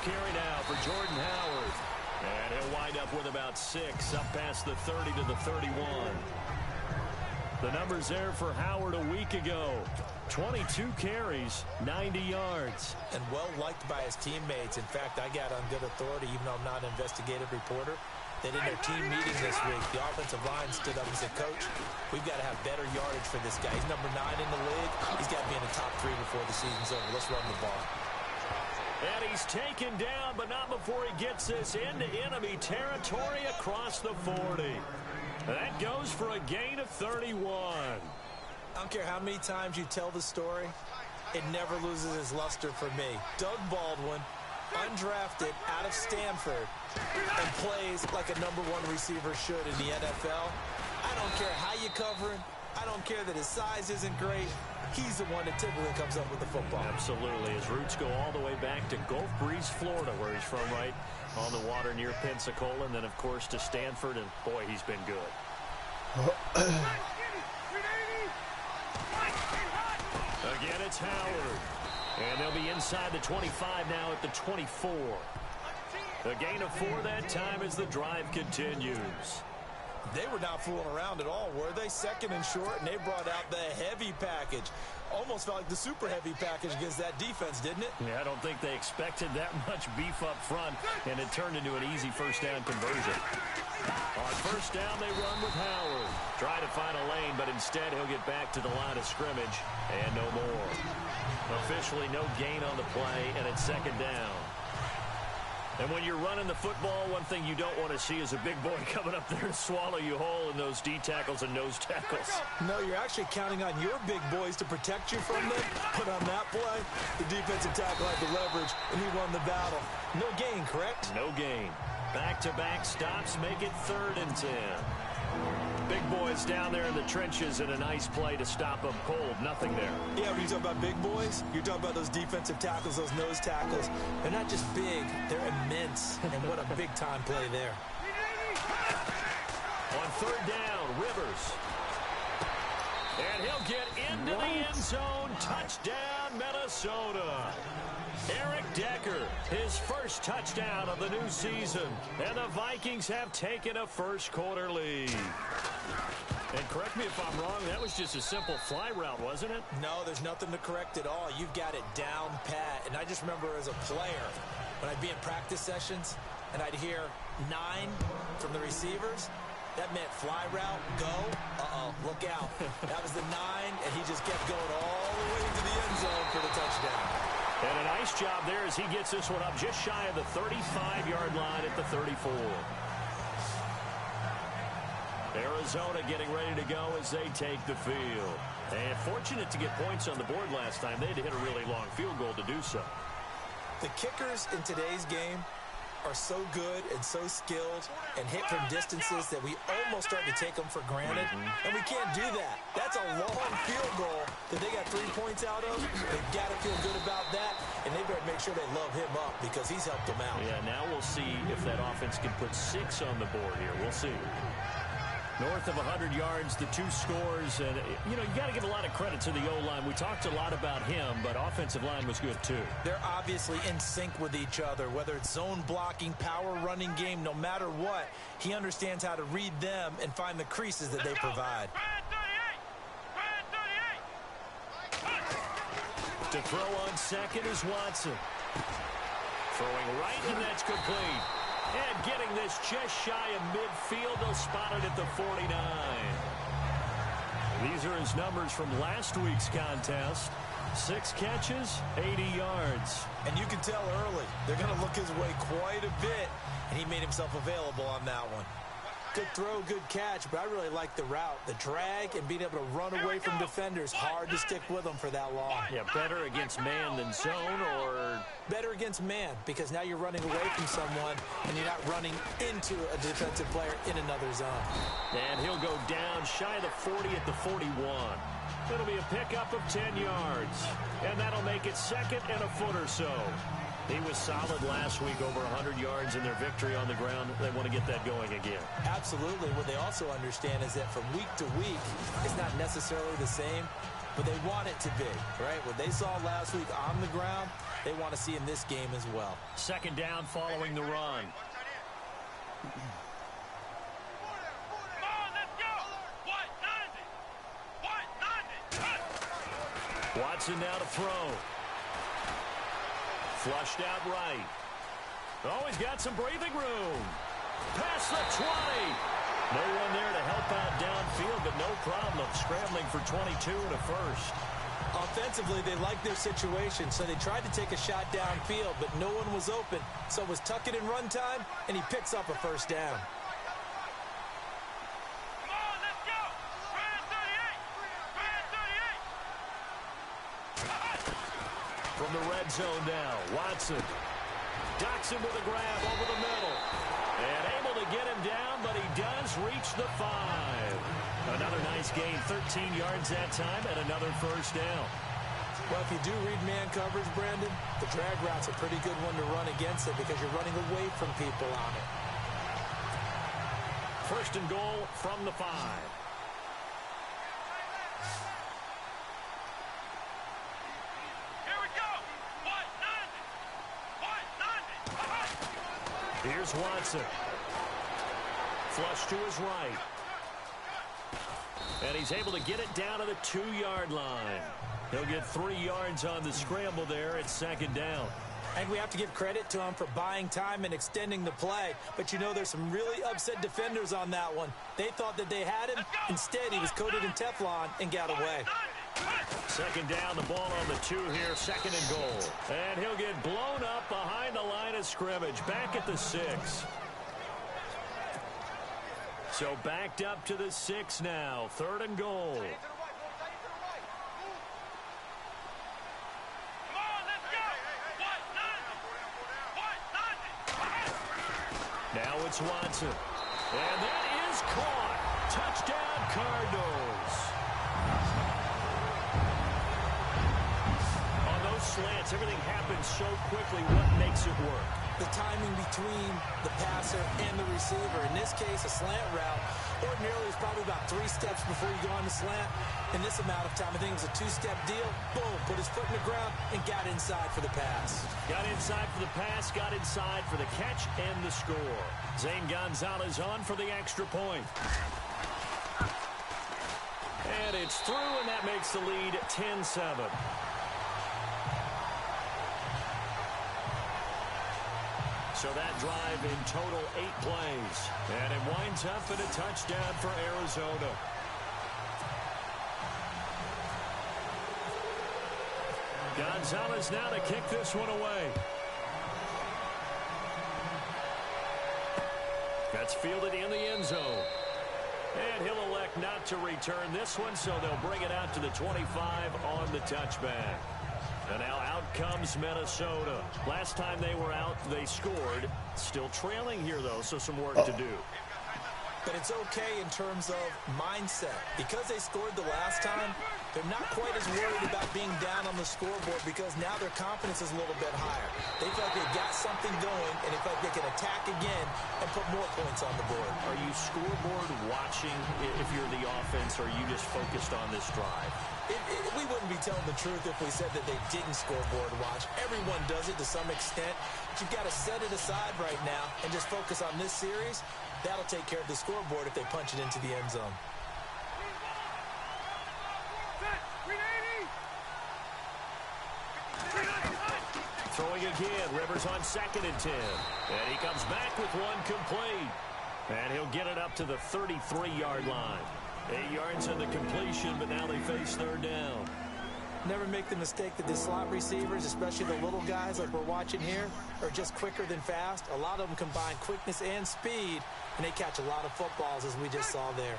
carry now for Jordan Howard. And he'll wind up with about 6, up past the 30 to the 31. The numbers there for Howard a week ago. 22 carries, 90 yards. And well-liked by his teammates. In fact, I got on good authority, even though I'm not an investigative reporter, that in their team meeting this week, the offensive line stood up and said, Coach, we've got to have better yardage for this guy. He's number 9 in the league. He's got to be in the top 3 before the season's over. Let's run the ball. And he's taken down, but not before he gets this into enemy territory across the 40. That goes for a gain of 31. I don't care how many times you tell the story, it never loses its luster for me. Doug Baldwin, undrafted out of Stanford, and plays like a number 1 receiver should in the NFL. I don't care how you cover him. I don't care that his size isn't great. He's the one that typically comes up with the football. Absolutely. His roots go all the way back to Gulf Breeze, Florida, where he's from, right on the water near Pensacola, and then, of course, to Stanford, and, boy, he's been good. Again, it's Howard. And they'll be inside the 25 now at the 24. A gain of 4 that time as the drive continues. They were not fooling around at all, were they? Second and short, and they brought out the heavy package. Almost felt like the super heavy package against that defense, didn't it? Yeah, I don't think they expected that much beef up front, and it turned into an easy first down conversion. On first down, they run with Howard. Try to find a lane, but instead he'll get back to the line of scrimmage, and no more. Officially no gain on the play, and it's second down. And when you're running the football, one thing you don't want to see is a big boy coming up there and swallow you whole in those D tackles and nose tackles. No, you're actually counting on your big boys to protect you from them. But on that play, the defensive tackle had the leverage, and he won the battle. No gain, correct? No gain. Back-to-back stops make it 3rd and 10. Big boys down there in the trenches in a nice play to stop them cold. Nothing there. Yeah, when you talk about big boys, you're talking about those defensive tackles, those nose tackles. They're not just big, they're immense. And what a big-time play there. On 3rd down, Rivers. And he'll get into the end zone. Touchdown, Minnesota. Eric Decker, his first touchdown of the new season. And the Vikings have taken a first-quarter lead. And correct me if I'm wrong, that was just a simple fly route, wasn't it? No, there's nothing to correct at all. You've got it down pat. And I just remember as a player, when I'd be in practice sessions, and I'd hear 9 from the receivers, that meant fly route, go, look out. That was the 9, and he just kept going all the way into the end zone for the touchdown. And a nice job there as he gets this one up just shy of the 35-yard line at the 34. Arizona getting ready to go as they take the field. And fortunate to get points on the board last time. They had to hit a really long field goal to do so. The kickers in today's game are so good and so skilled and hit from distances that we almost start to take them for granted. And we can't do that. That's a long field goal that they got 3 points out of. They've got to feel good about that, and they better make sure they love him up because he's helped them out. Yeah, now we'll see if that offense can put 6 on the board here. We'll see. North of 100 yards, the 2 scores. And, you know, you got to give a lot of credit to the O-line. We talked a lot about him, but offensive line was good, too. They're obviously in sync with each other, whether it's zone blocking, power running game, no matter what. He understands how to read them and find the creases that they provide. To throw on second is Watson. Throwing right, and that's complete. And getting this just shy of midfield, they'll spot it at the 49. These are his numbers from last week's contest. 6 catches, 80 yards. And you can tell early, they're going to look his way quite a bit, and he made himself available on that one. Good throw, good catch, but I really like the route. The drag and being able to run away from defenders. Hard to stick with them for that long. Yeah, better against man than zone, or? Better against man, because now you're running away from someone, and you're not running into a defensive player in another zone. And he'll go down shy of the 40 at the 41. It'll be a pickup of 10 yards. And that'll make it second and a foot or so. He was solid last week, over 100 yards in their victory on the ground. They want to get that going again. Absolutely. What they also understand is that from week to week, it's not necessarily the same, but they want it to be, right? What they saw last week on the ground, they want to see in this game as well. Second down following the run. Watson now to throw. Flushed out right. Oh, he's got some breathing room. Past the 20. No one there to help out downfield, but no problem scrambling for 22 and a first. Offensively, they liked their situation, so they tried to take a shot downfield, but no one was open. So it was tuck it in run time, and he picks up a first down. From the red zone now, Watson. Docks him with a grab over the middle. And able to get him down, but he does reach the 5. Another nice gain, 13 yards that time, and another first down. Well, if you do read man coverage, Brandon, the drag route's a pretty good one to run against it because you're running away from people on it. First and goal from the 5. Here's Watson. Flush to his right. And he's able to get it down to the 2-yard line. He'll get 3 yards on the scramble there at second down. And we have to give credit to him for buying time and extending the play. But you know there's some really upset defenders on that one. They thought that they had him. Instead, he was coated in Teflon and got away. Second down, the ball on the 2 here, second and goal. And he'll get blown up behind the line of scrimmage, back at the 6. So backed up to the 6 now, third and goal. Now it's Watson. And that is caught. Touchdown, Cardinals. Slants, everything happens so quickly. What makes it work? The timing between the passer and the receiver. In this case, a slant route ordinarily is probably about 3 steps before you go on the slant. In this amount of time, I think it was a 2-step deal. Boom, put his foot in the ground and got inside for the pass. Got inside for the pass, got inside for the catch and the score. Zane Gonzalez on for the extra point. And it's through, and that makes the lead 10-7. So that drive in total 8 plays. And it winds up in a touchdown for Arizona. Gonzalez now to kick this one away. That's fielded in the end zone. And he'll elect not to return this one, so they'll bring it out to the 25 on the touchback. And now out comes Minnesota. Last time they were out, they scored. Still trailing here, though, so some work to do. But it's okay in terms of mindset. Because they scored the last time, they're not quite as worried about being down on the scoreboard because now their confidence is a little bit higher. They feel like they've got something going, and they feel like they can attack again and put more points on the board. Are you scoreboard watching if you're the offense, or are you just focused on this drive? We wouldn't be telling the truth if we said that they didn't scoreboard watch. Everyone does it to some extent. But you've got to set it aside right now and just focus on this series. That'll take care of the scoreboard if they punch it into the end zone. Throwing again. Rivers on second and 10. And he comes back with one complete. And he'll get it up to the 33-yard line. 8 yards in the completion, but now they face third down. Never make the mistake that the slot receivers, especially the little guys like we're watching here, are just quicker than fast. A lot of them combine quickness and speed, and they catch a lot of footballs, as we just saw there.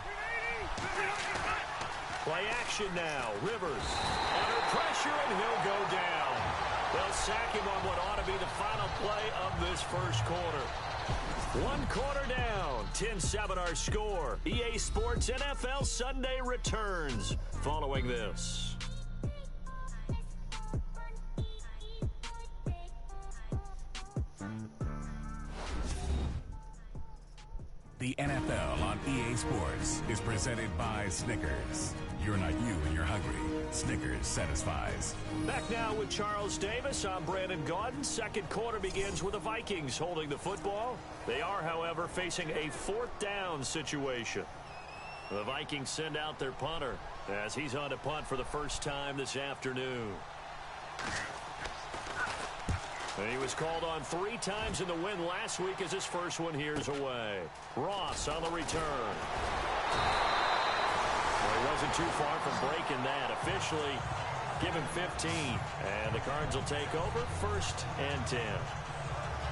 Play action now. Rivers under pressure, and he'll go down. They'll sack him on what ought to be the final play of this first quarter. 1 quarter down, 10-7 our score. EA Sports NFL Sunday returns following this. The NFL on EA Sports is presented by Snickers. You're not you when you're hungry. Snickers satisfies. Back now with Charles Davis. I'm Brandon Gaudin. Second quarter begins with the Vikings holding the football. They are, however, facing a fourth down situation. The Vikings send out their punter as he's on to punt for the first time this afternoon. He was called on 3 times in the win last week as his first one here's away. Ross on the return. Well, he wasn't too far from breaking that. Officially, give him 15. And the Cards will take over, 1st and 10.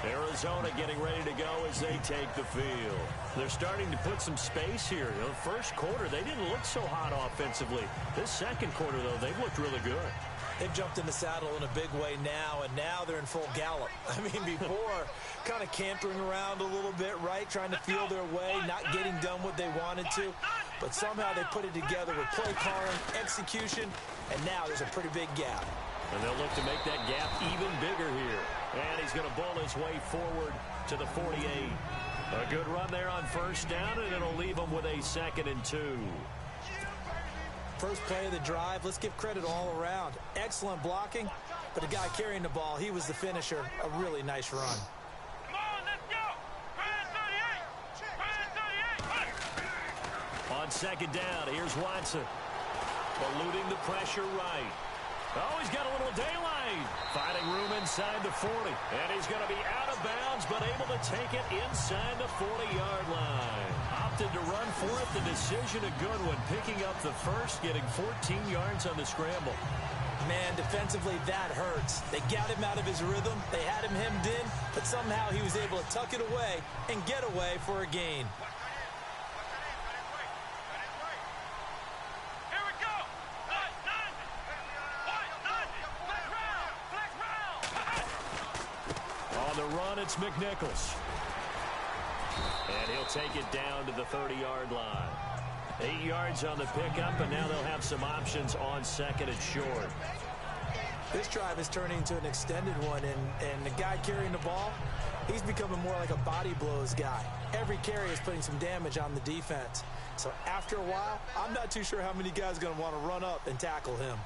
Arizona getting ready to go as they take the field. They're starting to put some space here. You know, first quarter, they didn't look so hot offensively. This second quarter, though, they've looked really good. They've jumped in the saddle in a big way now, and now they're in full gallop. I mean, before, kind of cantering around a little bit, right? Trying to feel their way, not getting done what they wanted to. But somehow they put it together with play calling, execution, and now there's a pretty big gap. And they'll look to make that gap even bigger here. And he's going to bowl his way forward to the 48. A good run there on first down, and it'll leave him with a 2nd and 2. First play of the drive, let's give credit all around. Excellent blocking, but the guy carrying the ball, he was the finisher. A really nice run. Come on, let's go! Brand 38! On second down, here's Watson. Eluding the pressure right. Oh, he's got a little daylight. Finding room inside the 40. And he's going to be out of bounds, but able to take it inside the 40-yard line. Opted to run for it. The decision a good one. Picking up the first, getting 14 yards on the scramble. Man, defensively, that hurts. They got him out of his rhythm. They had him hemmed in, but somehow he was able to tuck it away and get away for a gain. It's McNichols. And he'll take it down to the 30-yard line. 8 yards on the pickup, and now they'll have some options on 2nd and short. This drive is turning into an extended one, and the guy carrying the ball, he's becoming more like a body blows guy. Every carry is putting some damage on the defense. So after a while, I'm not too sure how many guys are going to want to run up and tackle him.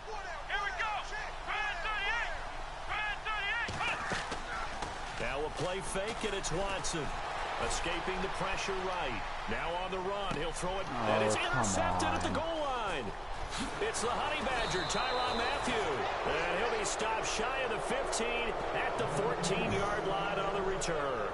Now a play fake, and it's Watson. Escaping the pressure right. Now on the run. He'll throw it, and it's intercepted at the goal line. It's the Honey Badger, Tyrann Mathieu. And he'll be stopped shy of the 15 at the 14-yard line on the return.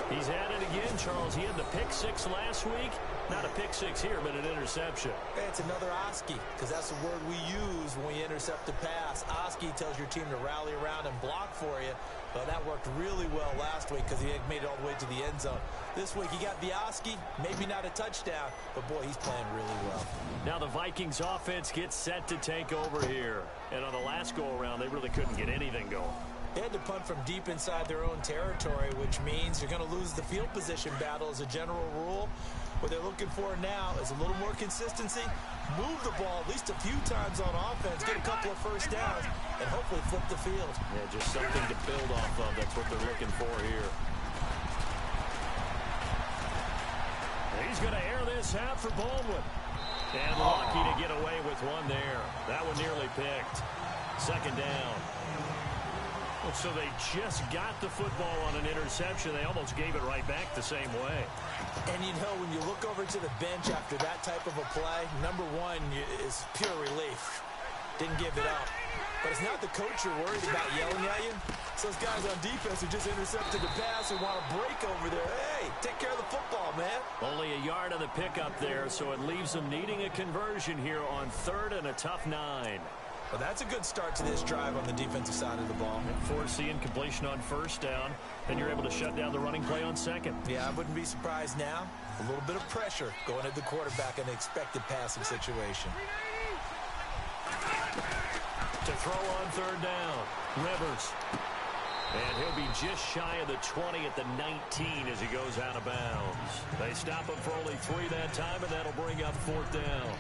He's had it again, Charles. He had the pick 6 last week. Not a pick 6 here, but an interception. It's another Oski, because that's the word we use when we intercept a pass. Oski tells your team to rally around and block for you. But that worked really well last week because he had made it all the way to the end zone. This week he got the Oski, maybe not a touchdown, but boy, he's playing really well. Now the Vikings offense gets set to take over here. And on the last go-around, they really couldn't get anything going. They had to punt from deep inside their own territory, which means you're going to lose the field position battle as a general rule. What they're looking for now is a little more consistency, move the ball at least a few times on offense, get a couple of first downs, and hopefully flip the field. Yeah, just something to build off of. That's what they're looking for here. He's going to air this out for Baldwin. And lucky to get away with one there. That one nearly picked. 2nd down. So they just got the football on an interception. They almost gave it right back the same way. And you know, when you look over to the bench after that type of a play, number one is pure relief. Didn't give it up. But it's not the coach you're worried about yelling at you. It's those guys on defense who just intercepted the pass and want to break over there. Hey, take care of the football, man. Only a yard on the pickup there, so it leaves them needing a conversion here on 3rd and a tough 9. Well, that's a good start to this drive on the defensive side of the ball. And forcing completion on first down, then you're able to shut down the running play on 2nd. Yeah, I wouldn't be surprised now. A little bit of pressure going at the quarterback in an expected passing situation. To throw on 3rd down, Rivers. And he'll be just shy of the 20 at the 19 as he goes out of bounds. They stop him for only 3 that time, and that'll bring up 4th down.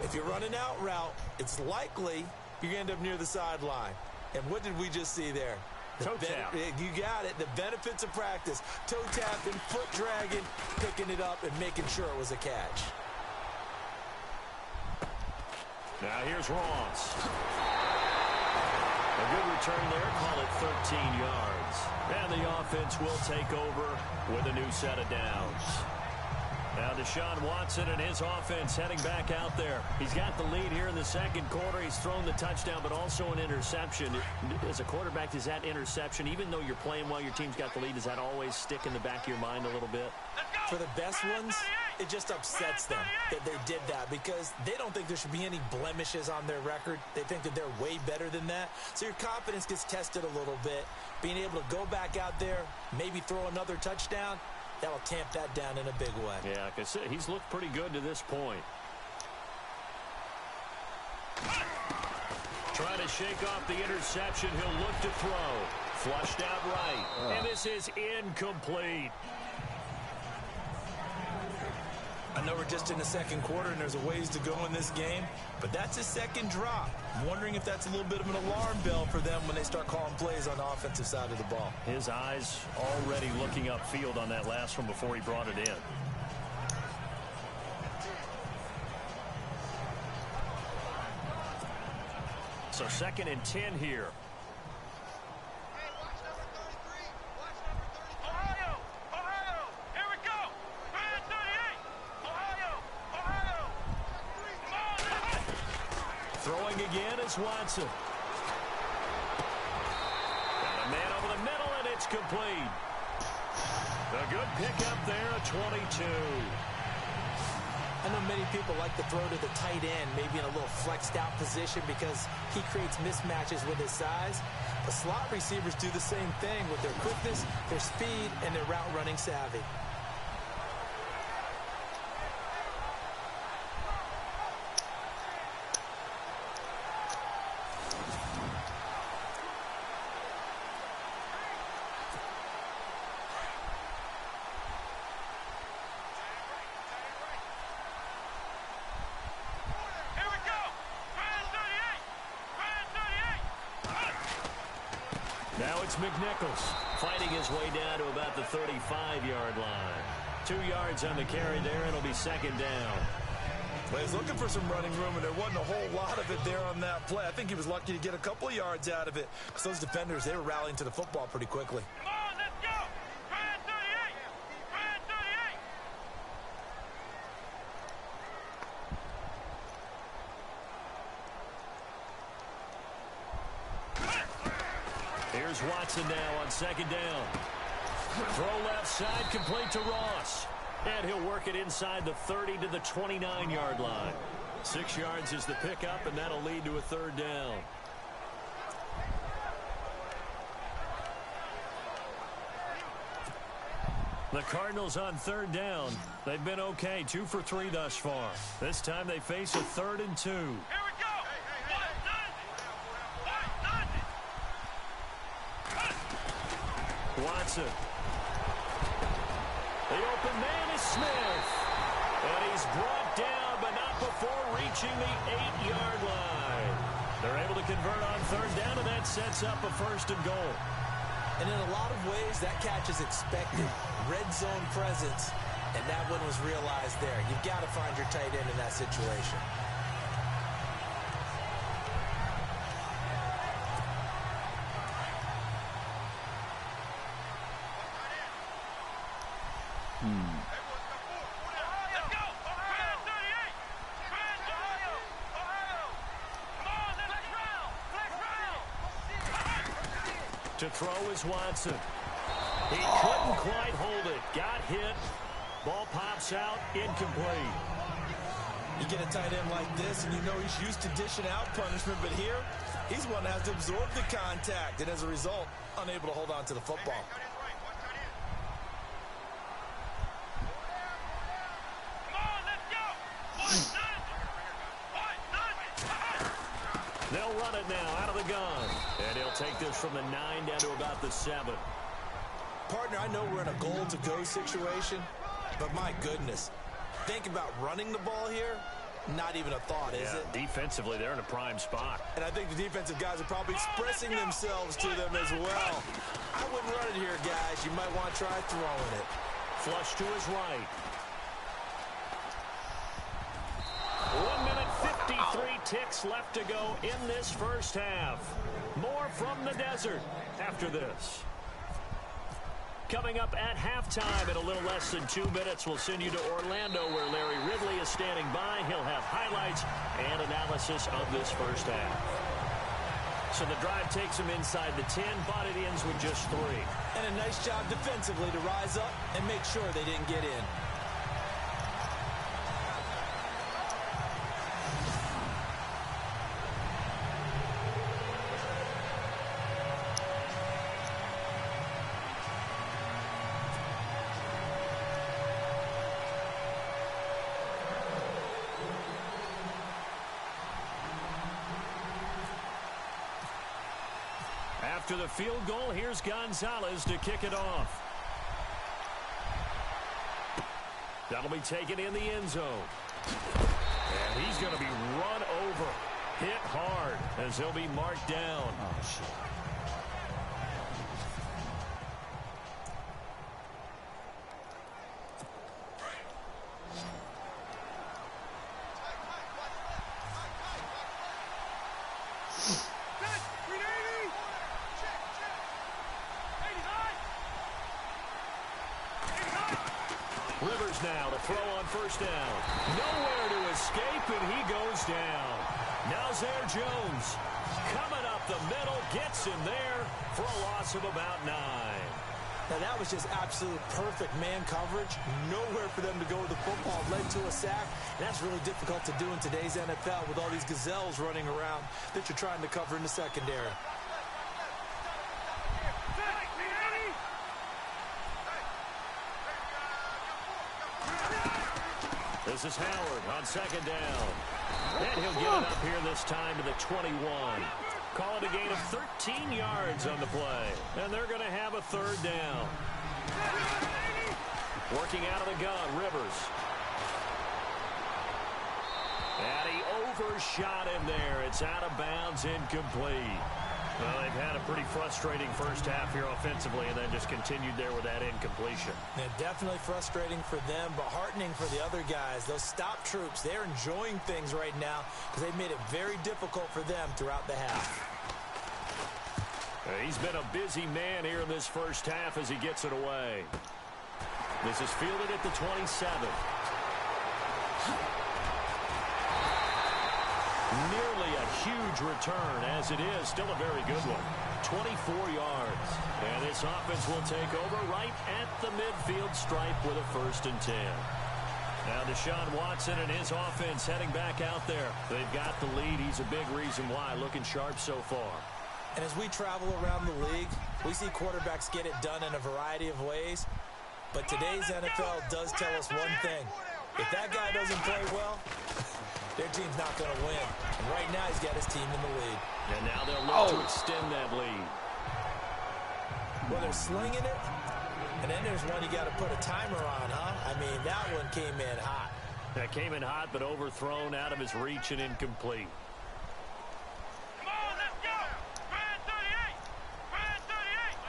If you're running out route, it's likely you end up near the sideline. And what did we just see there? Toe tap. You got it. The benefits of practice. Toe tapping, foot dragging, picking it up, and making sure it was a catch. Now here's Ross. A good return there, call it 13 yards. And the offense will take over with a new set of downs. Now Deshaun Watson and his offense heading back out there. He's got the lead here in the second quarter. He's thrown the touchdown, but also an interception. As a quarterback, does that interception, even though you're playing while your team's got the lead, does that always stick in the back of your mind a little bit? For the best ones, it just upsets them that they did that because they don't think there should be any blemishes on their record. They think that they're way better than that. So your confidence gets tested a little bit. Being able to go back out there, maybe throw another touchdown, that will tamp that down in a big way. Yeah, like I said, he's looked pretty good to this point. Trying to shake off the interception. He'll look to throw. Flushed out right. And this is incomplete. I know we're just in the second quarter and there's a ways to go in this game, but that's his second drop. I'm wondering if that's a little bit of an alarm bell for them when they start calling plays on the offensive side of the ball. His eyes already looking upfield on that last one before he brought it in. So 2nd and 10 here. Throwing again is Watson. Got a man over the middle, and it's complete. A good pickup there, a 22. I know many people like to throw to the tight end, maybe in a little flexed out position because he creates mismatches with his size. But slot receivers do the same thing with their quickness, their speed, and their route running savvy. Now it's McNichols fighting his way down to about the 35-yard line. 2 yards on the carry there. It'll be 2nd down. Well, he's looking for some running room, and there wasn't a whole lot of it there on that play. I think he was lucky to get a couple of yards out of it. Because those defenders, they were rallying to the football pretty quickly. Come on, let's go! Try 38! Try 38! Here's Watson now on 2nd down. Throw left side, complete to Ross. And he'll work it inside the 30 to the 29-yard line. 6 yards is the pickup, and that'll lead to a 3rd down. The Cardinals on 3rd down. They've been okay, 2 for 3 thus far. This time they face a 3rd and 2. Here we go! Watson. The open man is Smith. And he's brought down, but not before reaching the 8-yard line. They're able to convert on 3rd down, and that sets up a 1st and goal. And in a lot of ways, that catch is expected. Red zone presence, and that one was realized there. You've got to find your tight end in that situation. To throw is Watson. He couldn't quite hold it. Got hit. Ball pops out. Incomplete. You get a tight end like this, and you know he's used to dishing out punishment, but here, he's one that has to absorb the contact, and as a result, unable to hold on to the football. They'll run it now out of the gun. And he'll take this from the 9 down to about the 7. Partner, I know we're in a goal-to-go situation, but my goodness, think about running the ball here. Not even a thought, is it? Defensively, they're in a prime spot. And I think the defensive guys are probably expressing themselves to them as well. I wouldn't run it here, guys. You might want to try throwing it. Flush to his right. 1 minute 53 ticks minutes left to go in this first half. More from the desert after this. Coming up at halftime in a little less than 2 minutes, we'll send you to Orlando where Larry Ridley is standing by. He'll have highlights and analysis of this first half. So the drive takes him inside the 10, but it ends with just 3. And a nice job defensively to rise up and make sure they didn't get in. After the field goal, here's Gonzalez to kick it off. That'll be taken in the end zone. And he's going to be run over. Hit hard as he'll be marked down. Oh, shit. Rivers now to throw on first down. Nowhere to escape, and he goes down. Now Zaire Jones coming up the middle, gets him there for a loss of about 9. Now that was just absolute perfect man coverage. Nowhere for them to go with the football. Led to a sack. And that's really difficult to do in today's NFL with all these gazelles running around that you're trying to cover in the secondary. This is Howard on second down. And he'll get it up here this time to the 21. Call it a gain of 13 yards on the play. And they're going to have a third down. Working out of the gun, Rivers. And he overshot him there. It's out of bounds, incomplete. Well, they've had a pretty frustrating first half here offensively and then just continued there with that incompletion. Yeah, definitely frustrating for them, but heartening for the other guys. Those stop troops, they're enjoying things right now because they've made it very difficult for them throughout the half. He's been a busy man here in this first half as he gets it away. This is fielded at the 27. Nearly a huge return, as it is still a very good one. 24 yards. And this offense will take over right at the midfield stripe with a 1st and 10. Now Deshaun Watson and his offense heading back out there. They've got the lead. He's a big reason why. Looking sharp so far. And as we travel around the league, we see quarterbacks get it done in a variety of ways. But today's NFL does tell us one thing. If that guy doesn't play well, their team's not going to win. And right now, he's got his team in the lead. And now they'll look to extend that lead. Well, they're slinging it. And then there's one you got to put a timer on, huh? I mean, that one came in hot. That came in hot, but overthrown out of his reach and incomplete. Come on, let's go! Brad 38! Brad 38!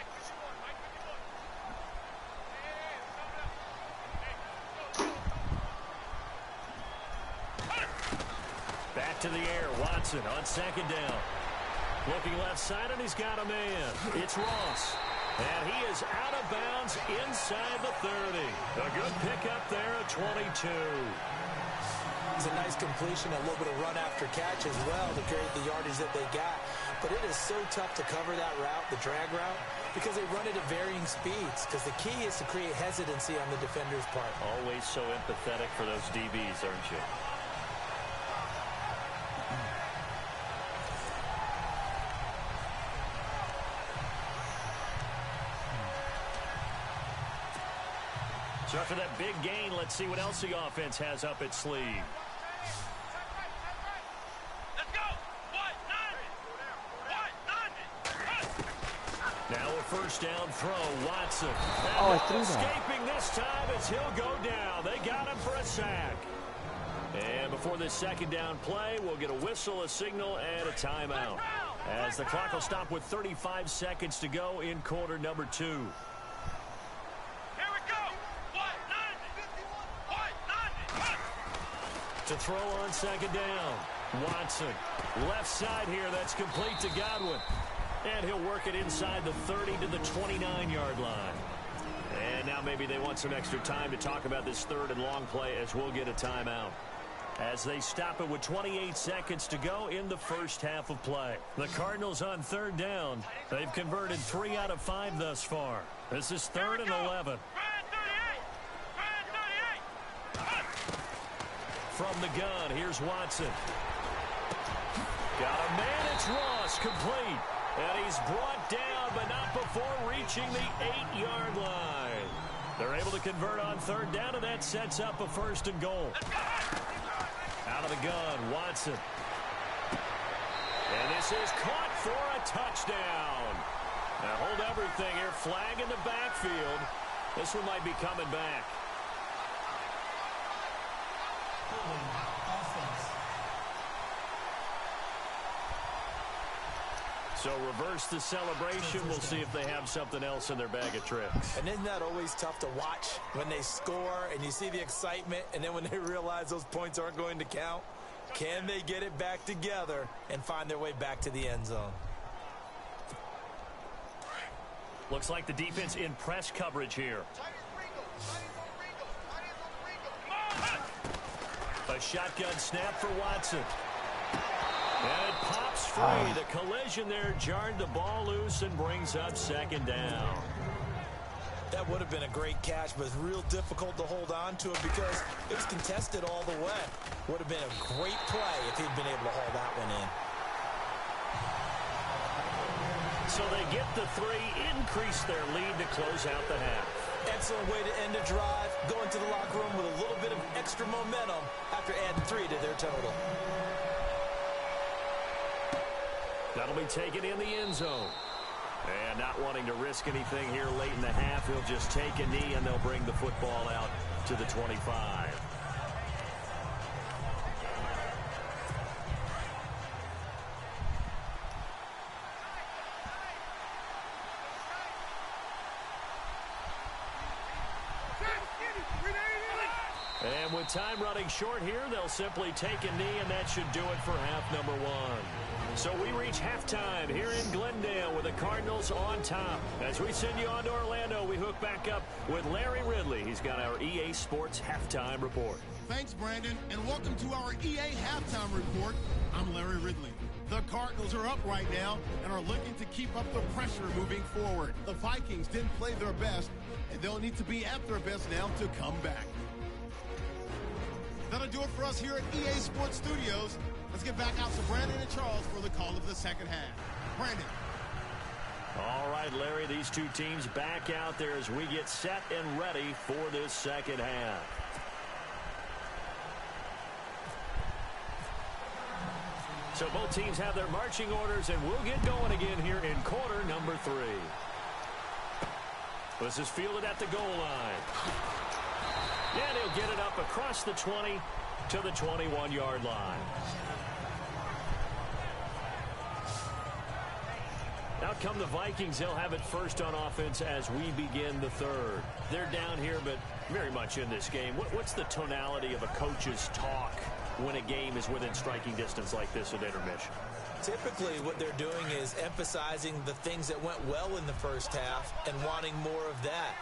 Back to the air, Watson on second down. Looking left side, and he's got a man. It's Ross. And he is out of bounds inside the 30. A good pickup there at 22. It's a nice completion, a little bit of run after catch as well to create the yardage that they got. But it is so tough to cover that route, the drag route, because they run it at varying speeds. Because the key is to create hesitancy on the defender's part. Always so empathetic for those DBs, aren't you? So after that big gain, let's see what else the offense has up its sleeve. Let's go! Now a first down throw, Watson. Oh, I threw that. Escaping this time as he'll go down. They got him for a sack. And before this second down play, we'll get a whistle, a signal, and a timeout. As the clock will stop with 35 seconds to go in quarter number 2. To throw on second down. Watson, left side here, that's complete to Godwin. And he'll work it inside the 30 to the 29-yard line. And now maybe they want some extra time to talk about this third and long play as we'll get a timeout. As they stop it with 28 seconds to go in the first half of play. The Cardinals on third down. They've converted 3 out of 5 thus far. This is 3rd and 11. From the gun, here's Watson. Got a man, it's Ross, complete. And he's brought down, but not before reaching the 8-yard line. They're able to convert on third down, and that sets up a 1st and goal. Out of the gun, Watson. And this is caught for a touchdown. Now hold everything here. Flag in the backfield. This one might be coming back. So reverse the celebration. We'll see if they have something else in their bag of tricks. And isn't that always tough to watch when they score and you see the excitement, and then when they realize those points aren't going to count? Can they get it back together and find their way back to the end zone? Looks like the defense in press coverage here. A shotgun snap for Watson. And it pops free. The collision there jarred the ball loose and brings up 2nd down. That would have been a great catch, but it's real difficult to hold on to it because it was contested all the way. Would have been a great play if he'd been able to haul that one in. So they get the 3, increase their lead to close out the half. Excellent way to end a drive, go into the locker room with a little bit of extra momentum after adding 3 to their total. That'll be taken in the end zone. And not wanting to risk anything here late in the half, he'll just take a knee and they'll bring the football out to the 25. And with time running short here, they'll simply take a knee, and that should do it for half number 1. So we reach halftime here in Glendale with the Cardinals on top. As we send you on to Orlando, we hook back up with Larry Ridley. He's got our EA Sports Halftime Report. Thanks, Brandon, and welcome to our EA Halftime Report. I'm Larry Ridley. The Cardinals are up right now and are looking to keep up the pressure moving forward. The Vikings didn't play their best, and they'll need to be at their best now to come back. That'll do it for us here at EA Sports Studios. Let's get back out to Brandon and Charles for the call of the second half. Brandon. All right, Larry, these two teams back out there as we get set and ready for this second half. So both teams have their marching orders, and we'll get going again here in quarter number 3. This is fielded at the goal line. And he'll get it up across the 20 to the 21-yard line. Out come the Vikings. They'll have it first on offense as we begin the third. They're down here, but very much in this game. What's the tonality of a coach's talk when a game is within striking distance like this at intermission? Typically, what they're doing is emphasizing the things that went well in the first half and wanting more of that.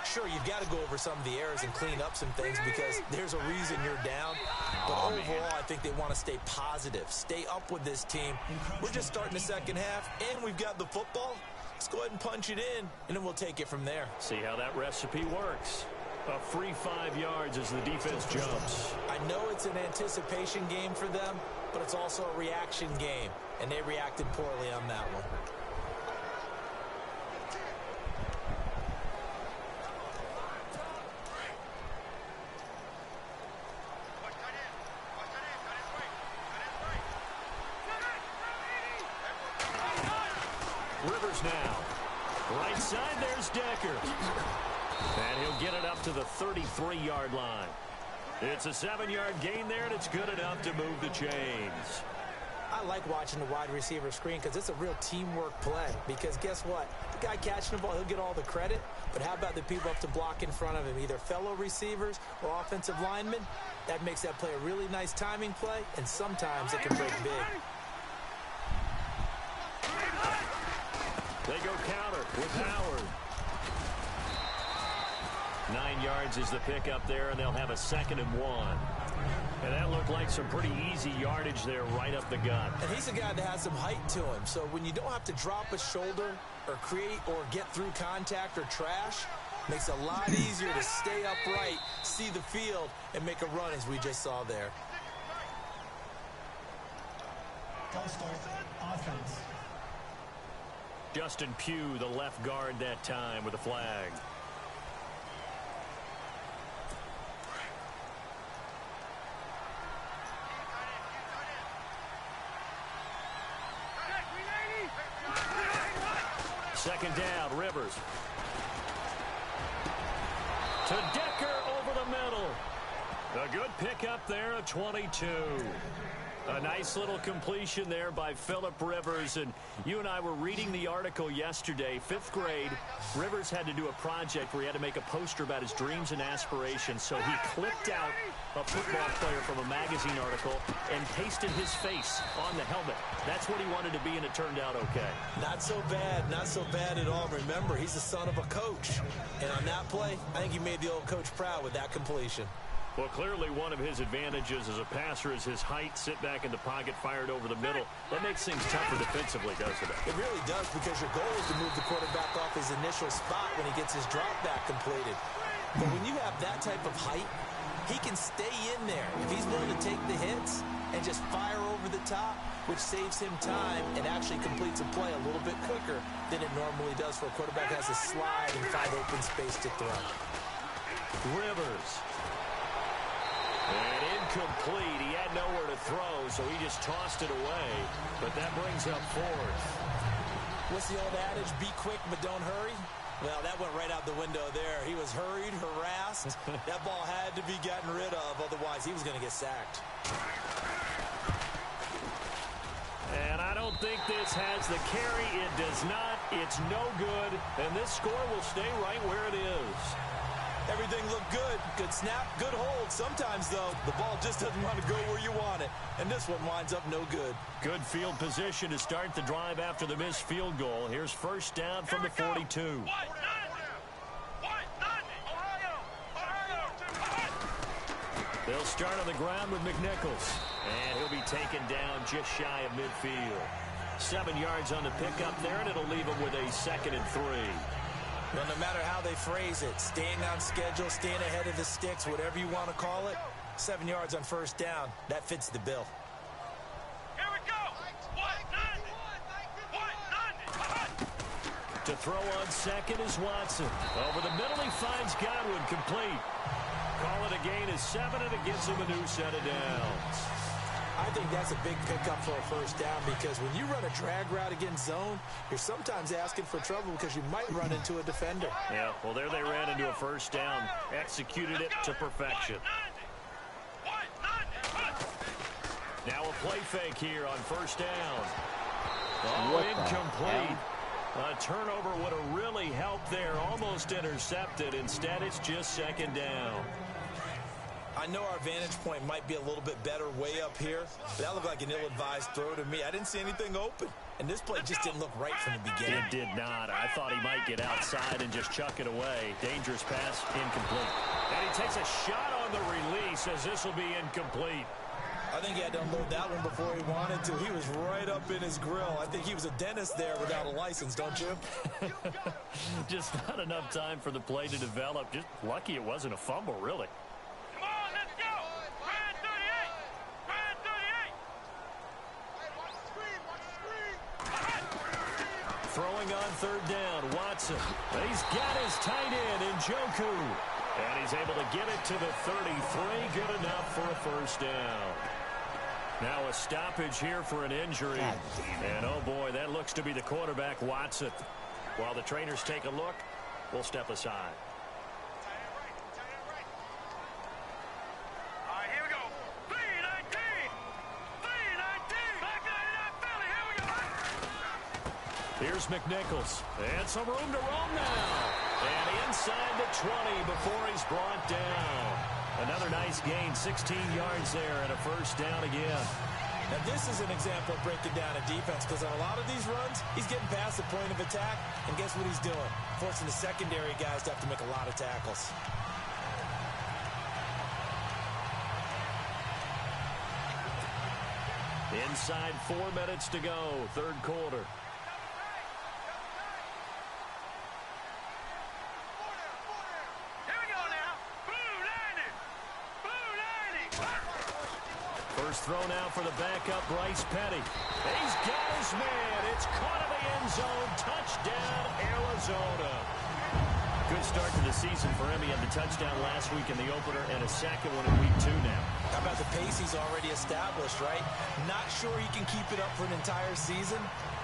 Sure, you've got to go over some of the errors and clean up some things because there's a reason you're down. But overall, I think they want to stay positive, stay up with this team. We're just starting the second half, and we've got the football. Let's go ahead and punch it in, and then we'll take it from there. See how that recipe works. A free 5 yards as the defense jumps. I know it's an anticipation game for them, but it's also a reaction game, and they reacted poorly on that one. Rivers now. Right side, there's Decker. And he'll get it up to the 33-yard line. It's a 7-yard gain there, and it's good enough to move the chains. I like watching the wide receiver screen because it's a real teamwork play. Because guess what? that guy catching the ball, he'll get all the credit. But how about the people up to block in front of him, either fellow receivers or offensive linemen? That makes that play a really nice timing play, and sometimes it can break big. They go counter with Howard. 9 yards is the pickup there, and they'll have a 2nd and 1. And that looked like some pretty easy yardage there right up the gut. And he's a guy that has some height to him. So when you don't have to drop a shoulder or create or get through contact or trash, makes it a lot easier to stay upright, see the field, and make a run as we just saw there. Offense. Justin Pugh, the left guard that time with a flag. Second down, Rivers. To Decker over the middle. A good pickup there, a 22. A nice little completion there by Phillip Rivers. And you and I were reading the article yesterday, 5th grade. Rivers had to do a project where he had to make a poster about his dreams and aspirations. So he clipped out a football player from a magazine article and pasted his face on the helmet. That's what he wanted to be, and it turned out okay. Not so bad at all. Remember, he's the son of a coach. And on that play, I think he made the old coach proud with that completion. Well, clearly one of his advantages as a passer is his height, sit back in the pocket, fired over the middle. That makes things tougher defensively, doesn't it? It really does, because your goal is to move the quarterback off his initial spot when he gets his drop back completed. But when you have that type of height, he can stay in there. If he's willing to take the hits and just fire over the top, which saves him time and actually completes a play a little bit quicker than it normally does for a quarterback has a slide and 5 open space to throw. Rivers. And incomplete. He had nowhere to throw, so he just tossed it away. But that brings up 4th. What's the old adage? Be quick, but don't hurry. Well, that went right out the window there. He was hurried, harassed. That ball had to be gotten rid of, otherwise he was going to get sacked. And I don't think this has the carry. It does not. It's no good. And this score will stay right where it is. Everything looked good. Good snap, good hold. Sometimes, though, the ball just doesn't want to go where you want it. And this one winds up no good. Good field position to start the drive after the missed field goal. Here's first down from the 42. They'll start on the ground with McNichols. And he'll be taken down just shy of midfield. 7 yards on the pickup there, and it'll leave him with a 2nd and 3. Well, no matter how they phrase it, staying on schedule, staying ahead of the sticks, whatever you want to call it, 7 yards on first down, that fits the bill. Here we go. To throw on second is Watson. Over the middle, he finds Godwin complete. Call it a gain of 7, and it gives him a new set of downs. I think that's a big pickup for a first down, because when you run a drag route against zone, you're sometimes asking for trouble because you might run into a defender. Yeah, well, there they ran into a first down. Executed it to perfection. Now a play fake here on first down. Oh, incomplete. A turnover would have really helped there. Almost intercepted. Instead, it's just second down. I know our vantage point might be a little bit better way up here, but that looked like an ill-advised throw to me. I didn't see anything open, and this play just didn't look right from the beginning. It did not. I thought he might get outside and just chuck it away. Dangerous pass, incomplete. And he takes a shot on the release as this will be incomplete. I think he had to unload that one before he wanted to. He was right up in his grill. I think he was a dentist there without a license, don't you? Just not enough time for the play to develop. Just lucky it wasn't a fumble, really. Come on, let's go. Brand 38. Brand 38. Throwing on third down, Watson. He's got his tight end in Njoku. And he's able to get it to the 33. Good enough for a first down. Now a stoppage here for an injury. And, oh, boy, that looks to be the quarterback, Watson. While the trainers take a look, we'll step aside. All right, here we go. 3-19. 3-19. Back in that Philly. Here we go. Here's McNichols. And some room to roam now. And inside the 20 before he's brought down. Another nice gain, 16 yards there, and a first down again. Now, this is an example of breaking down a defense, because on a lot of these runs, he's getting past the point of attack, and guess what he's doing? Forcing the secondary guys to have to make a lot of tackles. Inside 4 minutes to go, third quarter. First throw now for the backup, Bryce Petty. He's got his man. It's caught in the end zone. Touchdown, Arizona. Good start to the season for him. He had the touchdown last week in the opener and a second one in week 2 now. How about the pace he's already established, right? Not sure he can keep it up for an entire season,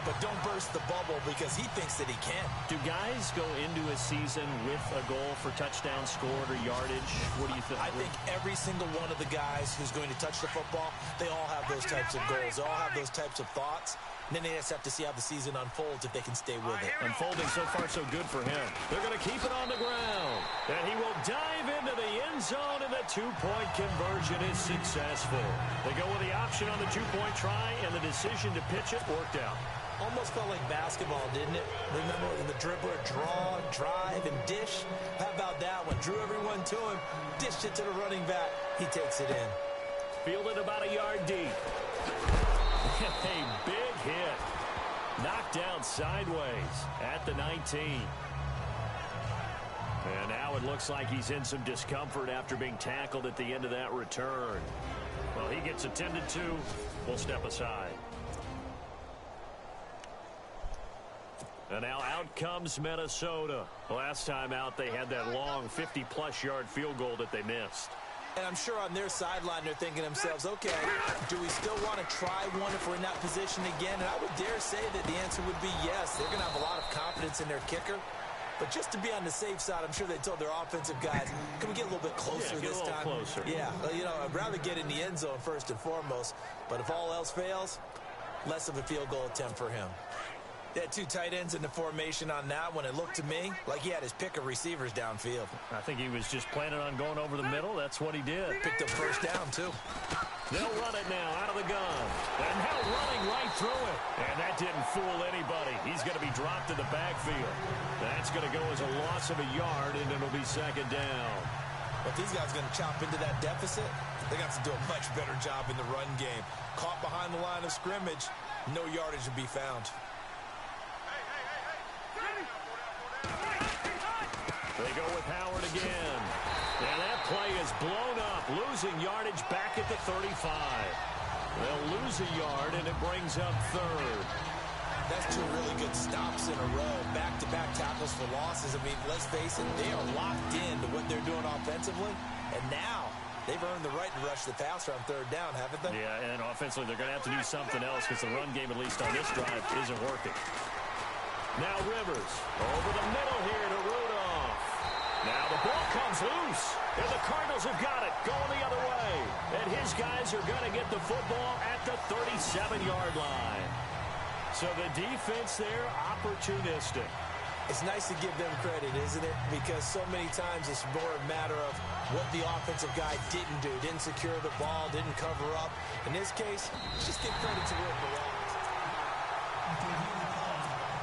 but don't burst the bubble because he thinks that he can. Do guys go into a season with a goal for touchdown scored or yardage? What do you think? I think every single one of the guys who's going to touch the football, they all have those types of goals. They all have those types of thoughts. And then they just have to see how the season unfolds if they can stay with it. Unfolding so far so good for him. They're going to keep it on the ground. And he will dive into the end zone, and the two-point conversion is successful. They go with the option on the two-point try, and the decision to pitch it worked out. Almost felt like basketball, didn't it? Remember when the dribbler draw, drive, and dish? How about that one? Drew everyone to him, dished it to the running back. He takes it in. Fielded about a yard deep. A big hit. Knocked down sideways at the 19. And now it looks like he's in some discomfort after being tackled at the end of that return. Well, he gets attended to. We'll step aside. And now out comes Minnesota. Last time out, they had that long 50-plus yard field goal that they missed. And I'm sure on their sideline they're thinking to themselves, okay, do we still want to try one if we're in that position again? And I would dare say that the answer would be yes. They're going to have a lot of confidence in their kicker. But just to be on the safe side, I'm sure they told their offensive guys, can we get a little bit closer this time? Closer. Yeah, you know, I'd rather get in the end zone first and foremost. But if all else fails, less of a field goal attempt for him. They had 2 tight ends in the formation on that one. It looked to me like he had his pick of receivers downfield. I think he was just planning on going over the middle. That's what he did. Picked up first down, too. They'll run it now out of the gun. And now running right through it. And that didn't fool anybody. He's going to be dropped in the backfield. That's going to go as a loss of a yard, and it'll be second down. But these guys are going to chop into that deficit. They got to do a much better job in the run game. Caught behind the line of scrimmage, no yardage to be found. They go with Howard again. And that play is blown up, losing yardage back at the 35. They'll lose a yard, and it brings up third. That's 2 really good stops in a row. Back-to-back tackles for losses. I mean, let's face it, they are locked in to what they're doing offensively. And now they've earned the right to rush the passer on third down, haven't they? Yeah, and offensively they're going to have to do something else because the run game, at least on this drive, isn't working. Now Rivers over the middle here to Rudolph. Now the ball comes loose, and the Cardinals have got it going the other way. And his guys are going to get the football at the 37-yard line. So the defense there, opportunistic. It's nice to give them credit, isn't it? Because so many times it's more a matter of what the offensive guy didn't do. Didn't secure the ball, didn't cover up. In this case, just give credit to where it belongs.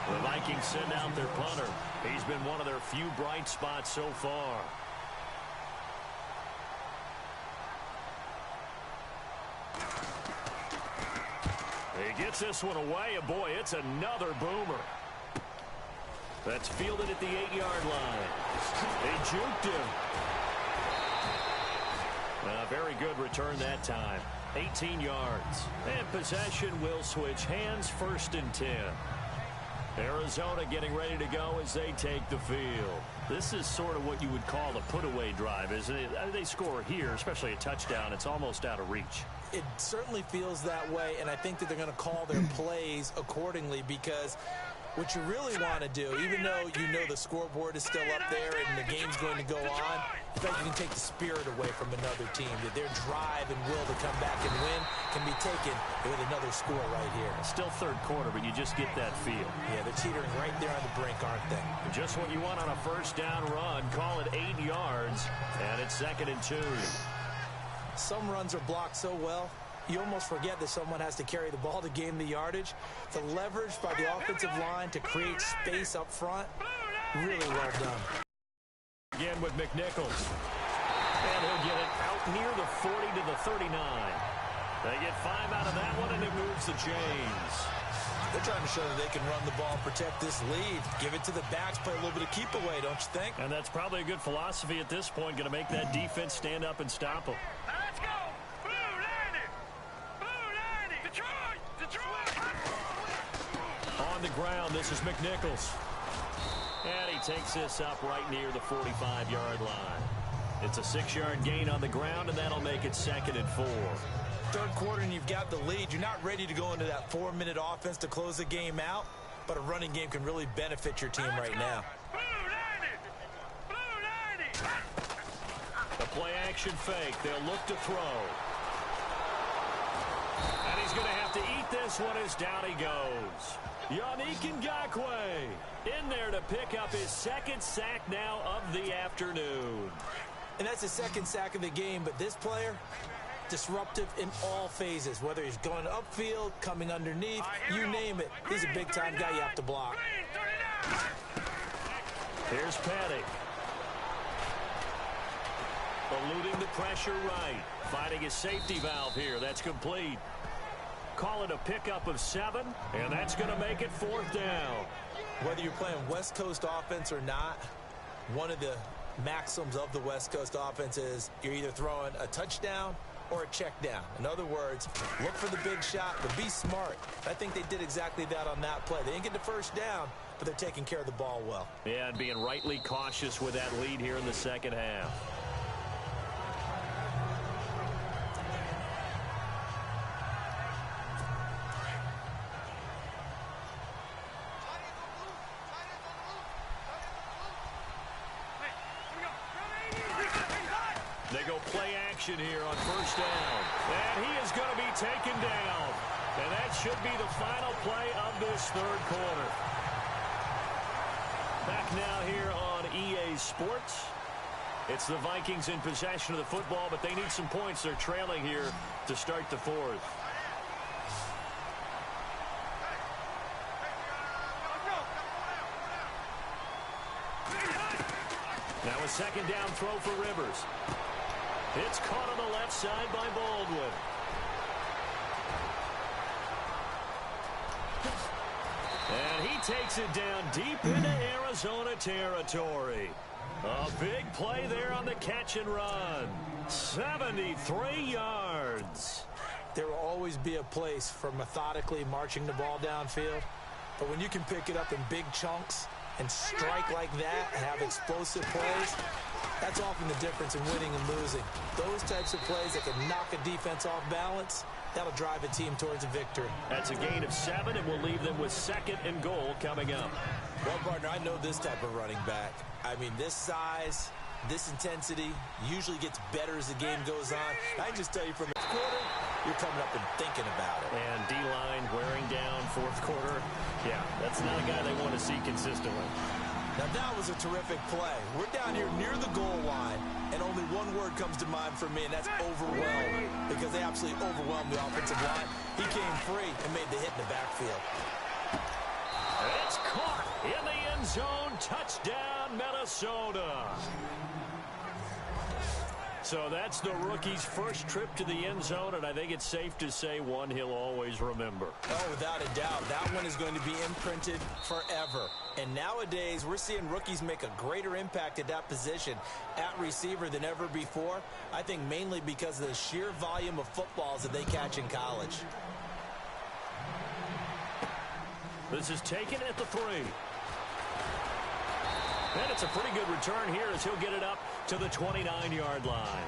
The Vikings send out their punter. He's been one of their few bright spots so far. He gets this one away, and boy, it's another boomer. That's fielded at the 8-yard line. They juked him. A very good return that time. 18 yards. And possession will switch hands, 1st and 10. Arizona getting ready to go as they take the field. This is sort of what you would call a put-away drive, isn't it? They score here, especially a touchdown. It's almost out of reach. It certainly feels that way, and I think that they're going to call their plays accordingly because What you really want to do, even though you know the scoreboard is still up there and the game's going to go on, in fact, you can take the spirit away from another team. That their drive and will to come back and win can be taken with another score right here. Still third quarter, but you just get that feel. Yeah, they're teetering right there on the brink, aren't they? Just what you want on a first down run. Call it 8 yards, and it's 2nd and 2. Some runs are blocked so well, you almost forget that someone has to carry the ball to gain the yardage. The leverage by the offensive line to create space up front, really well done. Again with McNichols. And he'll get it out near the 40 to the 39. They get 5 out of that one, and it moves the chains. They're trying to show that they can run the ball, protect this lead. Give it to the backs, play a little bit of keep away, don't you think? And that's probably a good philosophy at this point, going to make that defense stand up and stop them. Let's go! Detroit! Detroit! On the ground, this is McNichols. And he takes this up right near the 45-yard line. It's a 6-yard gain on the ground, and that'll make it 2nd and 4. Third quarter, and you've got the lead. You're not ready to go into that 4-minute offense to close the game out, but a running game can really benefit your team right now. The play-action fake. They'll look to throw. And he's going to have to eat this one as down he goes. Yannick Ngakoue in there to pick up his 2nd sack now of the afternoon. And that's his 2nd sack of the game, but this player, disruptive in all phases, whether he's going upfield, coming underneath, you name it. He's a big-time guy you have to block. Here's Petty. Eluding the pressure right. Finding his safety valve here. That's complete. Call it a pickup of 7, and that's going to make it 4th down. Whether you're playing West Coast offense or not, one of the maxims of the West Coast offense is you're either throwing a touchdown or a check down. In other words, look for the big shot, but be smart. I think they did exactly that on that play. They didn't get the first down, but they're taking care of the ball well. Yeah, and being rightly cautious with that lead here in the second half. They go play action here on first down. And he is going to be taken down. And that should be the final play of this third quarter. Back now here on EA Sports. It's the Vikings in possession of the football, but they need some points. They're trailing here to start the fourth. Now a second down throw for Rivers. It's caught on the left side by Baldwin. And he takes it down deep into Arizona territory. A big play there on the catch and run. 73 yards. There will always be a place for methodically marching the ball downfield. But when you can pick it up in big chunks and strike like that and have explosive plays, that's often the difference in winning and losing. Those types of plays that can knock a defense off balance, that'll drive a team towards a victory. That's a gain of 7, and we'll leave them with 2nd and goal coming up. Well, partner, I know this type of running back. I mean, this size, this intensity usually gets better as the game goes on. I can just tell you from the quarter, you're coming up and thinking about it. And D-line wearing down fourth quarter. Yeah, that's not a guy they want to see consistently. Now, that was a terrific play. We're down here near the goal line, and only one word comes to mind for me, and that's overwhelmed, because they absolutely overwhelmed the offensive line. He came free and made the hit in the backfield. It's caught in the end zone. Touchdown, Minnesota. So that's the rookie's first trip to the end zone, and I think it's safe to say one he'll always remember. Oh, without a doubt. That one is going to be imprinted forever. And nowadays, we're seeing rookies make a greater impact at that position at receiver than ever before. I think mainly because of the sheer volume of footballs that they catch in college. This is taken at the 3. And it's a pretty good return here as he'll get it up to the 29-yard line.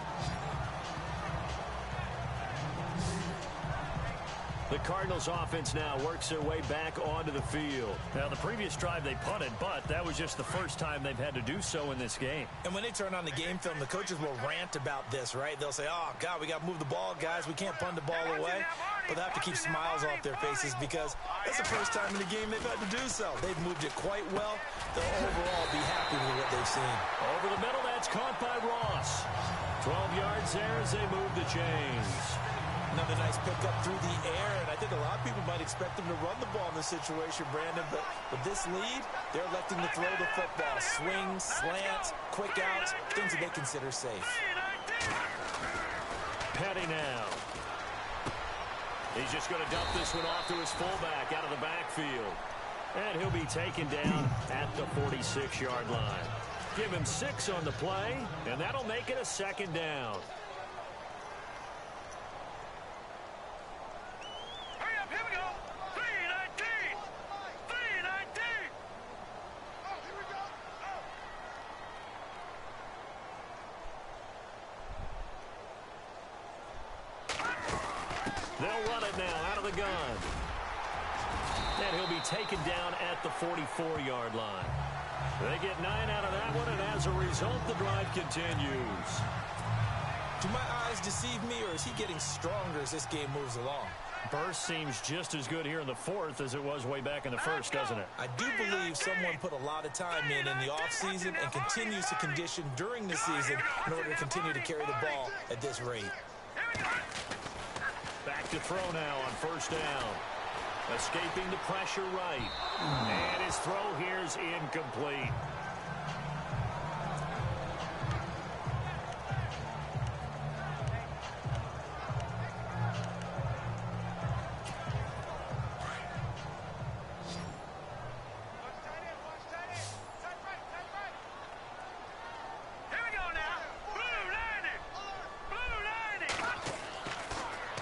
The Cardinals offense now works their way back onto the field. Now, the previous drive they punted, but that was just the first time they've had to do so in this game. And when they turn on the game film, the coaches will rant about this, right? They'll say, oh, God, we got to move the ball, guys. We can't punt the ball away. But they have to keep smiles off their faces because that's the first time in the game they've had to do so. They've moved it quite well. They'll overall be happy with what they've seen. Over the middle, that's caught by Ross. 12 yards there as they move the chains. Another nice pickup through the air, and I think a lot of people might expect them to run the ball in this situation, Brandon, but with this lead, they're electing to throw the football. Swings, slants, quick outs, things that they consider safe. Petty now. He's just going to dump this one off to his fullback out of the backfield. And he'll be taken down at the 46-yard line. Give him 6 on the play, and that'll make it a second down. They'll run it now out of the gun. And he'll be taken down at the 44-yard line. They get 9 out of that one, and as a result, the drive continues. Do my eyes deceive me, or is he getting stronger as this game moves along? Burst seems just as good here in the fourth as it was way back in the first, doesn't it? I do believe someone put a lot of time in the offseason and continues to condition during the season in order to continue to carry the ball at this rate. Back to throw now on first down. Escaping the pressure right. And his throw here is incomplete.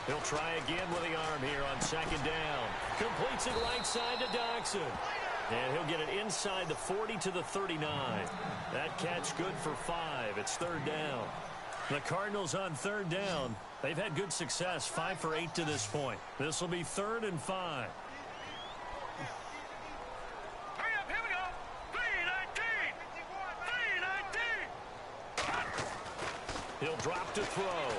He'll try again with the arm here on second down. Completes it right side to Doxson. And he'll get it inside the 40 to the 39. That catch good for 5. It's third down. The Cardinals on third down. They've had good success, 5 for 8 to this point. This will be 3rd and 5. Here we go. 3-19. He'll drop to throw.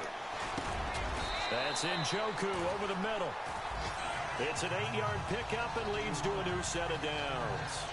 That's Njoku over the middle. It's an 8-yard pickup and leads to a new set of downs.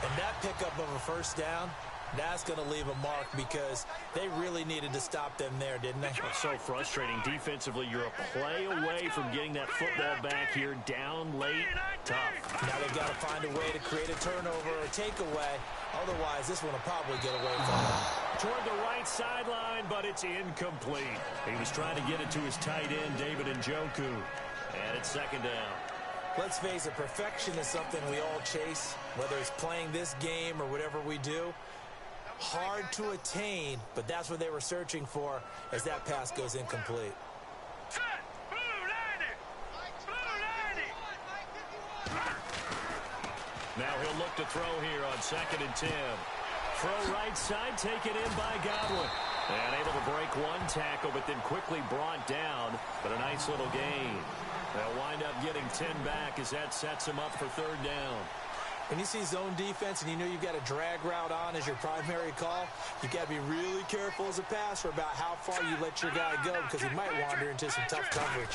And that pickup of a first down, that's going to leave a mark because they really needed to stop them there, didn't they? It's so frustrating. Defensively, you're a play away from getting that football back here down late. Tough. Now they've got to find a way to create a turnover or takeaway. Otherwise, this one will probably get away from them. Toward the right sideline, but it's incomplete. He was trying to get it to his tight end, David Njoku. And it's second down. Let's face it, perfection is something we all chase, whether it's playing this game or whatever we do. Hard to attain, but that's what they were searching for as that pass goes incomplete. Set. Blue 90. Blue 90. Now he'll look to throw here on 2nd and 10. Throw right side, taken in by Godwin. And able to break one tackle, but then quickly brought down. But a nice little gain. They'll wind up getting 10 back as that sets them up for third down. When you see zone defense and you know you've got a drag route on as your primary call, you've got to be really careful as a passer about how far you let your guy go because he might wander into some tough coverage.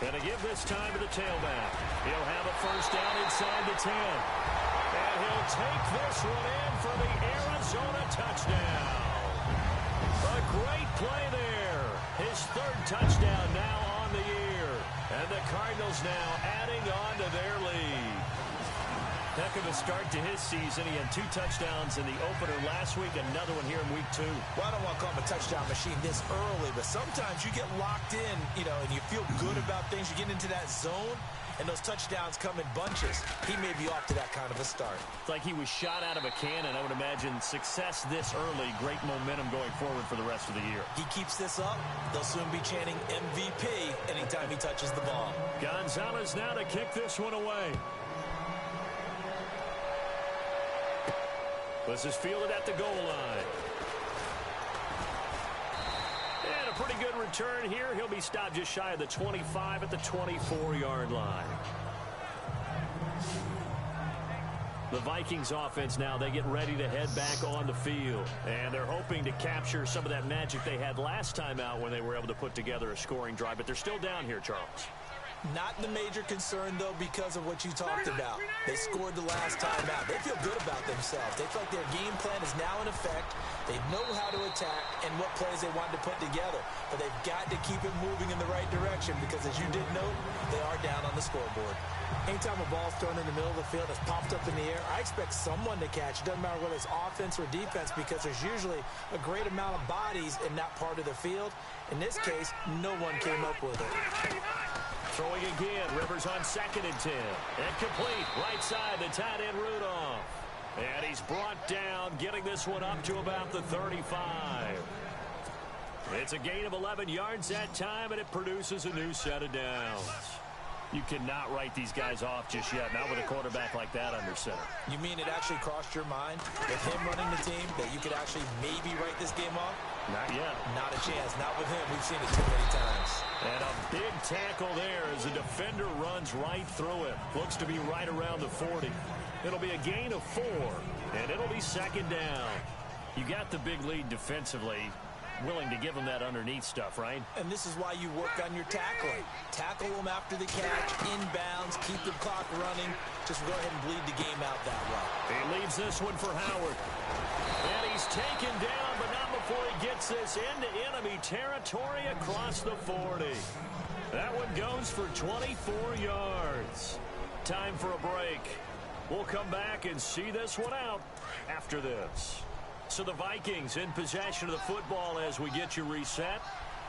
And to give this time to the tailback. He'll have a first down inside the 10. And he'll take this one in for the Arizona touchdown. A great play there. His 3rd touchdown now on the year. And the Cardinals now adding on to their lead. Heck of a start to his season. He had 2 touchdowns in the opener last week, another one here in week 2. Well, I don't want to call him a touchdown machine this early, but sometimes you get locked in, and you feel good about things. You get into that zone, and those touchdowns come in bunches. He may be off to that kind of a start. It's like he was shot out of a cannon. I would imagine success this early, great momentum going forward for the rest of the year. He keeps this up, they'll soon be chanting MVP anytime he touches the ball. Gonzalez now to kick this one away. This is fielded at the goal line. And a pretty good return here. He'll be stopped just shy of the 25 at the 24-yard line. The Vikings offense now, they get ready to head back on the field. And they're hoping to capture some of that magic they had last time out when they were able to put together a scoring drive. But they're still down here, Charles. Not the major concern, though, because of what you talked about. They scored the last time out. They feel good about themselves. They feel like their game plan is now in effect. They know how to attack and what plays they want to put together. But they've got to keep it moving in the right direction because, as you did note, they are down on the scoreboard. Anytime a ball's thrown in the middle of the field, it's popped up in the air, I expect someone to catch. It doesn't matter whether it's offense or defense because there's usually a great amount of bodies in that part of the field. In this case, no one came up with it. Throwing again, Rivers on 2nd and 10. And complete, right side, the tight end Rudolph. And he's brought down, getting this one up to about the 35. It's a gain of 11 yards that time, and it produces a new set of downs. You cannot write these guys off just yet, not with a quarterback like that under center. You mean it actually crossed your mind with him running the team that you could actually maybe write this game off? Not yet. Not a chance. Not with him. We've seen it too many times. And a big tackle there as the defender runs right through it. Looks to be right around the 40. It'll be a gain of 4, and it'll be 2nd down. You got the big lead defensively. Willing to give them that underneath stuff, right? And this is why you work on your tackling. Tackle them after the catch, inbounds, keep the clock running. Just go ahead and bleed the game out that way. He leaves this one for Howard. And he's taken down, but not before he gets this into enemy territory across the 40. That one goes for 24 yards. Time for a break. We'll come back and see this one out after this. So the Vikings in possession of the football as we get you reset.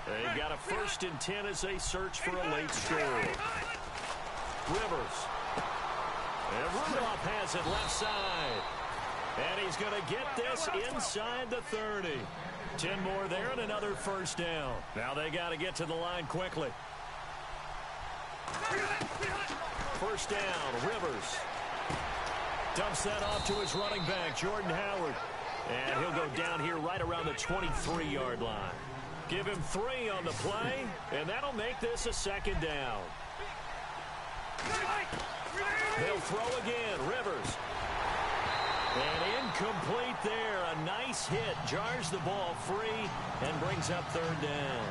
They've got a 1st and 10 as they search for a late score. Rivers. And Rudolph has it left side. And he's going to get this inside the 30. 10 more there and another 1st down. Now they got to get to the line quickly. 1st down, Rivers. Dumps that off to his running back, Jordan Howard. And he'll go down here right around the 23-yard line. Give him 3 on the play, and that'll make this a 2nd down. They'll throw again, Rivers. And incomplete there. A nice hit. Jars the ball free and brings up 3rd down.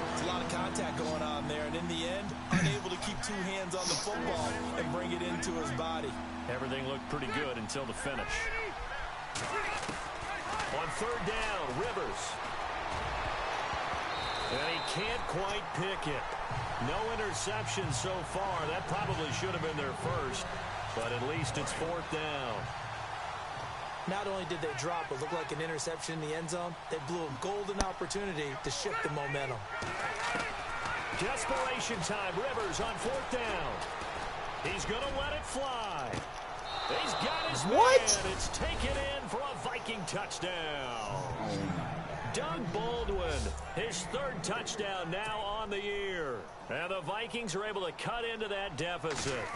There's a lot of contact going on there, and in the end, unable to keep 2 hands on the football and bring it into his body. Everything looked pretty good until the finish. On 3rd down, Rivers. And he can't quite pick it. No interception so far. That probably should have been their first, but at least it's 4th down. Not only did they drop what looked like an interception in the end zone, they blew a golden opportunity to shift the momentum. Desperation time. Rivers on 4th down. He's going to let it fly. He's got his man. It's taken in for a Viking touchdown. Doug Baldwin, his 3rd touchdown now on the year. And the Vikings are able to cut into that deficit.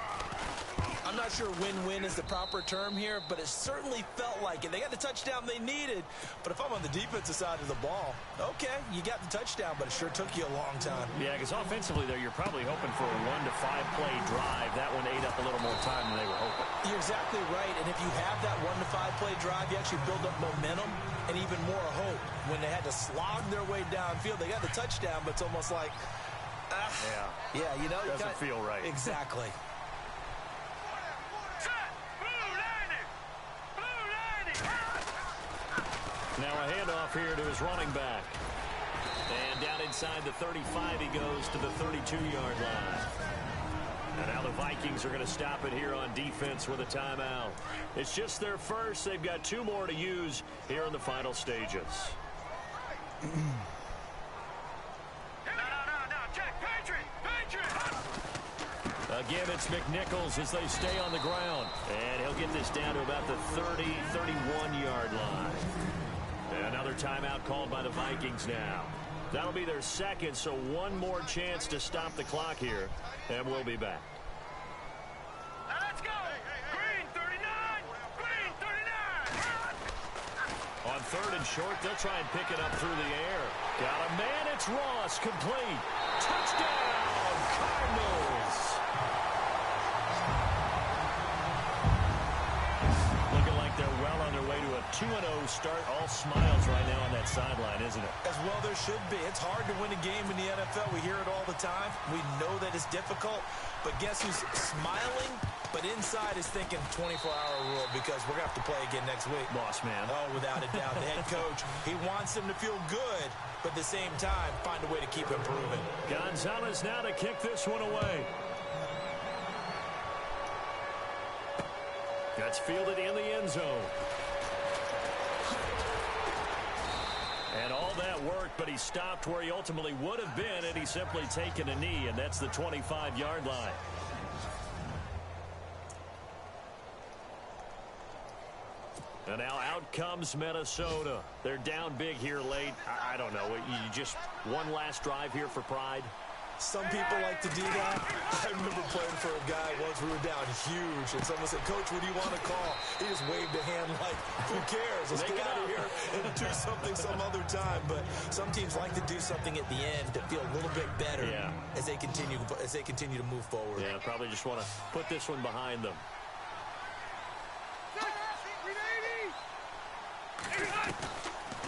I'm not sure win-win is the proper term here, but it certainly felt like it. They got the touchdown they needed, but if I'm on the defensive side of the ball, okay, you got the touchdown, but it sure took you a long time. Yeah, because offensively there, you're probably hoping for a 1 to 5 play drive. That one ate up a little more time than they were hoping. You're exactly right, and if you have that 1 to 5 play drive, you actually build up momentum and even more hope. When they had to slog their way downfield, they got the touchdown, but it's almost like, yeah, you know, doesn't feel right. Exactly. Now a handoff here to his running back. And down inside the 35, he goes to the 32-yard line. And now the Vikings are going to stop it here on defense with a timeout. It's just their first. They've got 2 more to use here in the final stages. Again, it's McNichols as they stay on the ground. And he'll get this down to about the 30, 31-yard line. Another timeout called by the Vikings now. That'll be their 2nd, so 1 more chance to stop the clock here. And we'll be back. Let's go! Green 39! Green 39! On 3rd and short, they'll try and pick it up through the air. Got a man, it's Ross, complete. Touchdown, Cardinals. Looking like they're well on their way to a 2-0 start. All smiles right now on that sideline, isn't it? As well there should be. It's hard to win a game in the NFL. We hear it all the time. We know that it's difficult. But guess who's smiling? But inside is thinking 24-hour rule because we're going to have to play again next week. Boss man. Oh, without a doubt. The head coach, he wants them to feel good, but at the same time, find a way to keep improving. Gonzalez now to kick this one away. That's fielded in the end zone. And all that worked, but he stopped where he ultimately would have been, and he's simply taken a knee, and that's the 25-yard line. And now out comes Minnesota. They're down big here late. I don't know. You just one last drive here for pride. Some people like to do that. I remember playing for a guy once. We were down huge, and someone said, "Coach, what do you want to call?" He just waved a hand like, "Who cares? Let's get out of here and do something some other time." But some teams like to do something at the end to feel a little bit better as they continue to move forward. Yeah, probably just want to put this one behind them.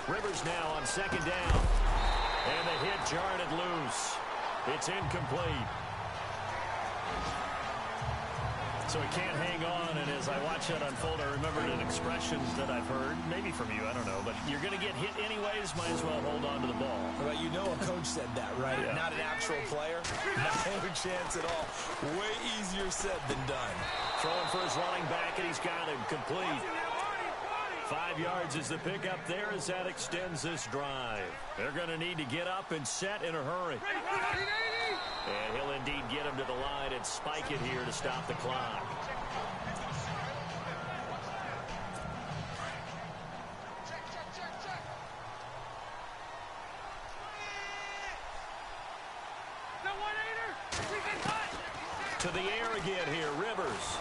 Rivers now on 2nd down. And the hit jarred it loose. It's incomplete. So he can't hang on, and as I watch that unfold, I remembered an expression that I've heard, maybe from you, I don't know, but you're going to get hit anyways, might as well hold on to the ball. Well, you know a coach said that, right? Yeah. Not an actual player. No chance at all. Way easier said than done. Throwing for his running back, and he's got him complete. 5 yards is the pickup there as that extends this drive. They're going to need to get up and set in a hurry. And he'll indeed get him to the line and spike it here to stop the clock. To the air again here, Rivers.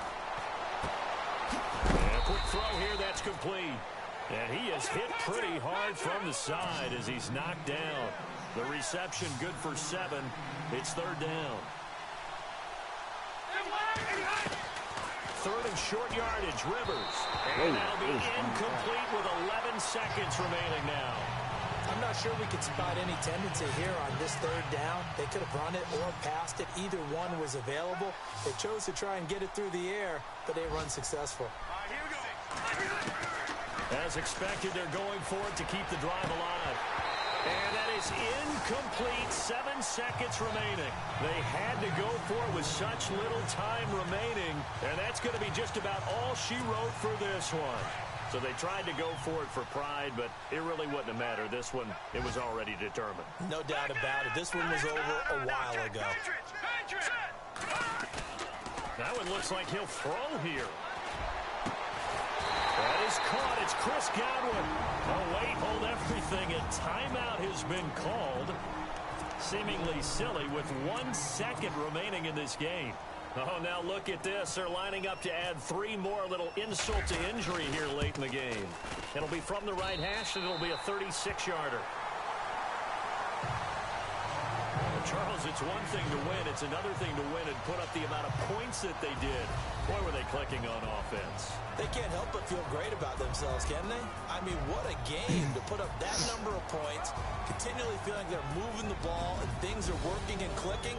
And a quick throw here, that's complete. And he is hit pretty hard from the side as he's knocked down. The reception good for 7. It's 3rd down. 3rd and short yardage, Rivers. And that'll be incomplete with 11 seconds remaining now. I'm not sure we could spot any tendency here on this 3rd down. They could have run it or passed it. Either one was available. They chose to try and get it through the air, but they run successful. As expected, they're going for it to keep the drive alive. And that is incomplete. 7 seconds remaining. They had to go for it with such little time remaining. And that's going to be just about all she wrote for this one. So they tried to go for it for pride, but it really wouldn't have mattered. This one, it was already determined. No doubt about it. This one was over a while ago. That one looks like he'll throw here. That is caught. It's Chris Godwin. Oh, wait, hold everything. A timeout has been called. Seemingly silly with 1 second remaining in this game. Oh, now look at this. They're lining up to add 3 more, little insult to injury here late in the game. It'll be from the right hash, and it'll be a 36-yarder. Well, Charles, it's one thing to win. It's another thing to win and put up the amount of points that they did. Boy, were they clicking on offense. They can't help but feel great about themselves, can they? I mean, what a game to put up that number of points, continually feeling they're moving the ball and things are working and clicking.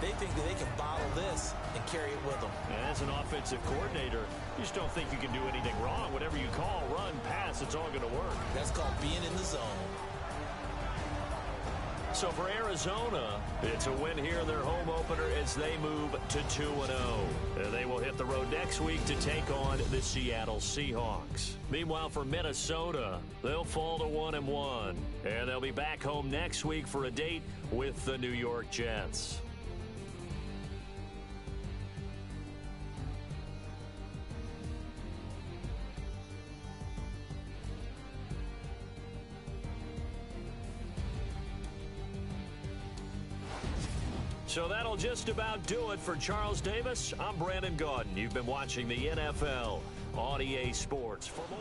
They think that they can bottle this and carry it with them. As an offensive coordinator, you just don't think you can do anything wrong. Whatever you call, run, pass, it's all going to work. That's called being in the zone. So for Arizona, it's a win here in their home opener as they move to 2-0. They will hit the road next week to take on the Seattle Seahawks. Meanwhile, for Minnesota, they'll fall to 1-1. And they'll be back home next week for a date with the New York Jets. So that'll just about do it for Charles Davis. I'm Brandon Gaudin. You've been watching the NFL on EA Sports. For more.